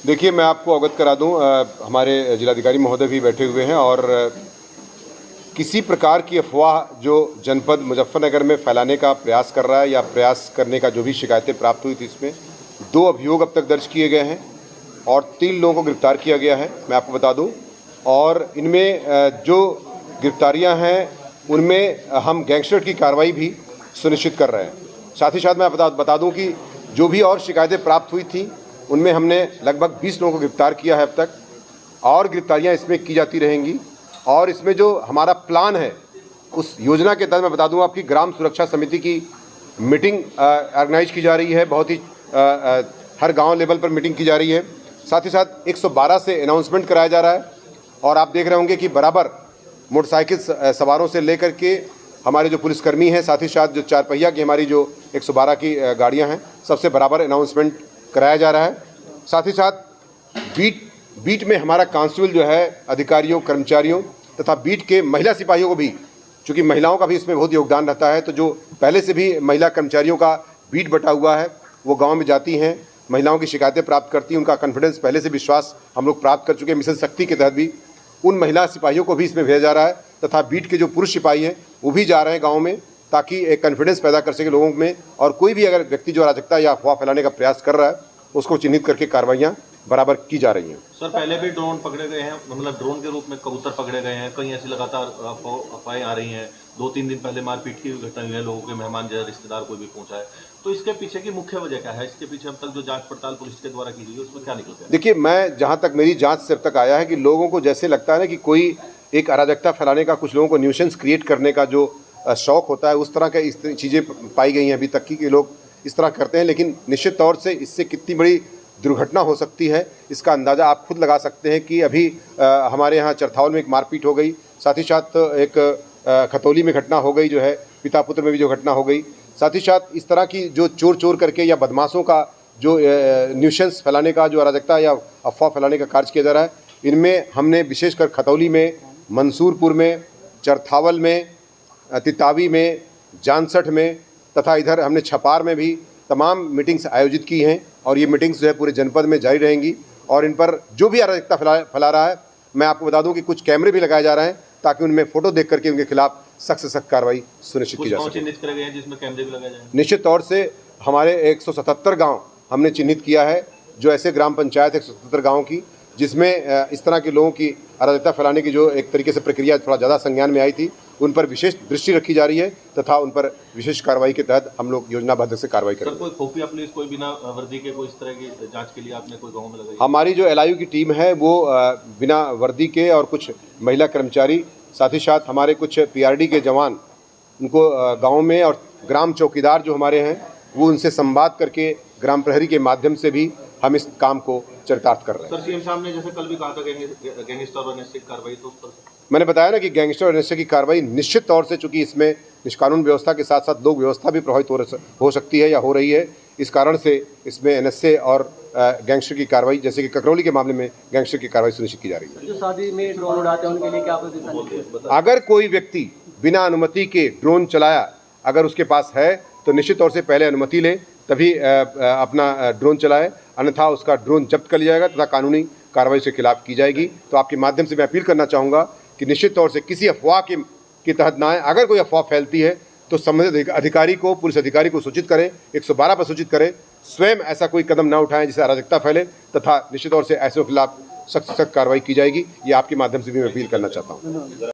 देखिए, मैं आपको अवगत करा दूं, हमारे जिलाधिकारी महोदय भी बैठे हुए हैं और किसी प्रकार की अफवाह जो जनपद मुजफ्फरनगर में फैलाने का प्रयास कर रहा है या प्रयास करने का जो भी शिकायतें प्राप्त हुई थी, इसमें 2 अभियोग अब तक दर्ज किए गए हैं और 3 लोगों को गिरफ्तार किया गया है, मैं आपको बता दूं। और इनमें जो गिरफ्तारियां हैं उनमें हम गैंगस्टर की कार्रवाई भी सुनिश्चित कर रहे हैं। साथ ही साथ मैं बता दूं कि जो भी और शिकायतें प्राप्त हुई थी उनमें हमने लगभग 20 लोगों को गिरफ्तार किया है अब तक, और गिरफ्तारियां इसमें की जाती रहेंगी। और इसमें जो हमारा प्लान है उस योजना के तहत मैं बता दूं आपकी ग्राम सुरक्षा समिति की मीटिंग ऑर्गेनाइज की जा रही है, बहुत ही हर गांव लेवल पर मीटिंग की जा रही है। साथ ही साथ 112 से अनाउंसमेंट कराया जा रहा है और आप देख रहे होंगे कि बराबर मोटरसाइकिल सवारों से लेकर के हमारे जो पुलिसकर्मी हैं, साथ ही साथ जो 4 पहिया की हमारी जो 112 की गाड़ियाँ हैं, सबसे बराबर अनाउंसमेंट कराया जा रहा है। साथ ही साथ बीट में हमारा कांस्टेबल जो है अधिकारियों, कर्मचारियों तथा बीट के महिला सिपाहियों को भी, चूँकि महिलाओं का भी इसमें बहुत योगदान रहता है, तो जो पहले से भी महिला कर्मचारियों का बीट बटा हुआ है वो गांव में जाती हैं, महिलाओं की शिकायतें प्राप्त करती हैं, उनका कॉन्फिडेंस पहले से विश्वास हम लोग प्राप्त कर चुके हैं। मिशन शक्ति के तहत भी उन महिला सिपाहियों को भी इसमें भेजा जा रहा है तथा बीट के जो पुरुष सिपाही हैं वो भी जा रहे हैं गाँव में, ताकि एक कॉन्फिडेंस पैदा कर सके लोगों में। और कोई भी अगर व्यक्ति जो अराजकता या अफवाह फैलाने का प्रयास कर रहा है उसको चिन्हित करके कार्रवाइयाँ बराबर की जा रही हैं। सर, पहले भी ड्रोन पकड़े गए हैं, मतलब ड्रोन के रूप में कबूतर पकड़े गए हैं, कई ऐसी लगातार अफवाहें आ रही हैं। 2-3 दिन पहले मारपीट की घटना हुई है, लोगों के मेहमान जैसे रिश्तेदार कोई भी पहुंचा है, तो इसके पीछे की मुख्य वजह क्या है? इसके पीछे अब तक जो जांच पड़ताल पुलिस के द्वारा की गई उसमें क्या निकलता है? देखिए, मैं जहाँ तक मेरी जाँच से अब तक आया है कि लोगों को जैसे लगता है ना कि कोई एक अराजकता फैलाने का, कुछ लोगों को न्यूसेंस क्रिएट करने का जो शौक होता है, उस तरह के इस चीज़ें पाई गई हैं अभी तक की, कि लोग इस तरह करते हैं। लेकिन निश्चित तौर से इससे कितनी बड़ी दुर्घटना हो सकती है इसका अंदाज़ा आप खुद लगा सकते हैं कि अभी हमारे यहाँ चरथावल में एक मारपीट हो गई, साथ ही साथ एक खतौली में घटना हो गई, जो है पिता पुत्र में भी जो घटना हो गई। साथ ही साथ इस तरह की जो चोर करके या बदमाशों का जो न्यूसेंस फैलाने का, जो अराजकता या अफवाह फैलाने का कार्य किया जा रहा है, इनमें हमने विशेषकर खतौली में, मंसूरपुर में, चरथावल में, तितावी में, जानसठ में तथा इधर हमने छपार में भी तमाम मीटिंग्स आयोजित की हैं और ये मीटिंग्स जो है पूरे जनपद में जारी रहेंगी। और इन पर जो भी अराजकता फैला रहा है, मैं आपको बता दूं कि कुछ कैमरे भी लगाए जा रहे हैं ताकि उनमें फोटो देख करके उनके खिलाफ सख्त से सख्त कार्रवाई सुनिश्चित की जा सके। जिसमें कैमरे भी लगाए जाएं? निश्चित तौर से हमारे 177 गाँव हमने चिन्हित किया है, जो ऐसे ग्राम पंचायत 177 गाँव की जिसमें इस तरह के लोगों की अराजकता फैलाने की जो एक तरीके से प्रक्रिया थोड़ा ज़्यादा संज्ञान में आई थी, उन पर विशेष दृष्टि रखी जा रही है तथा उन पर विशेष कार्रवाई के तहत हम लोग योजनाबद्ध से कार्रवाई करेंगे। कोई खुफिया पुलिस, कोई बिना वर्दी के कोई इस तरह की जांच के लिए आपने कोई गाँव में लगाई? हमारी जो LIU की टीम है वो बिना वर्दी के और कुछ महिला कर्मचारी, साथ ही साथ हमारे कुछ PRD के जवान, उनको गाँव में, और ग्राम चौकीदार जो हमारे हैं वो उनसे संवाद करके ग्राम प्रहरी के माध्यम से भी हम इस काम को चरितार्थ कर रहे हैं। सर, CM साहब ने जैसे कल भी कहा था गैंगस्टर और NSA की कार्रवाई, तो मैंने बताया ना कि गैंगस्टर और NSA की कार्रवाई निश्चित तौर से, चूंकि इसमें निष्कानून व्यवस्था के साथ साथ लोक व्यवस्था भी प्रभावित हो सकती है या हो रही है, इस कारण से इसमें NSA और गैंगस्टर की कार्रवाई, जैसे कि ककरौली के मामले में गैंगस्टर की कार्रवाई सुनिश्चित की जा रही है। जो शादी में ड्रोन उड़ाते हैं उनके लिए क्या? अगर कोई व्यक्ति बिना अनुमति के ड्रोन चलाया अगर उसके पास है तो निश्चित तौर से पहले अनुमति ले, तभी अपना ड्रोन चलाए, अन्यथा उसका ड्रोन जब्त कर लिया जाएगा तथा कानूनी कार्रवाई के खिलाफ की जाएगी। तो आपके माध्यम से मैं अपील करना चाहूँगा कि निश्चित तौर से किसी अफवाह के तहत ना आए। अगर कोई अफवाह फैलती है तो संबंधित अधिकारी को, पुलिस अधिकारी को सूचित करें, 112 पर सूचित करें, स्वयं ऐसा कोई कदम ना उठाएं जिससे अराजकता फैले, तथा निश्चित तौर से ऐसे खिलाफ सख्त कार्रवाई की जाएगी। ये आपके माध्यम से भी मैं अपील करना चाहता हूँ।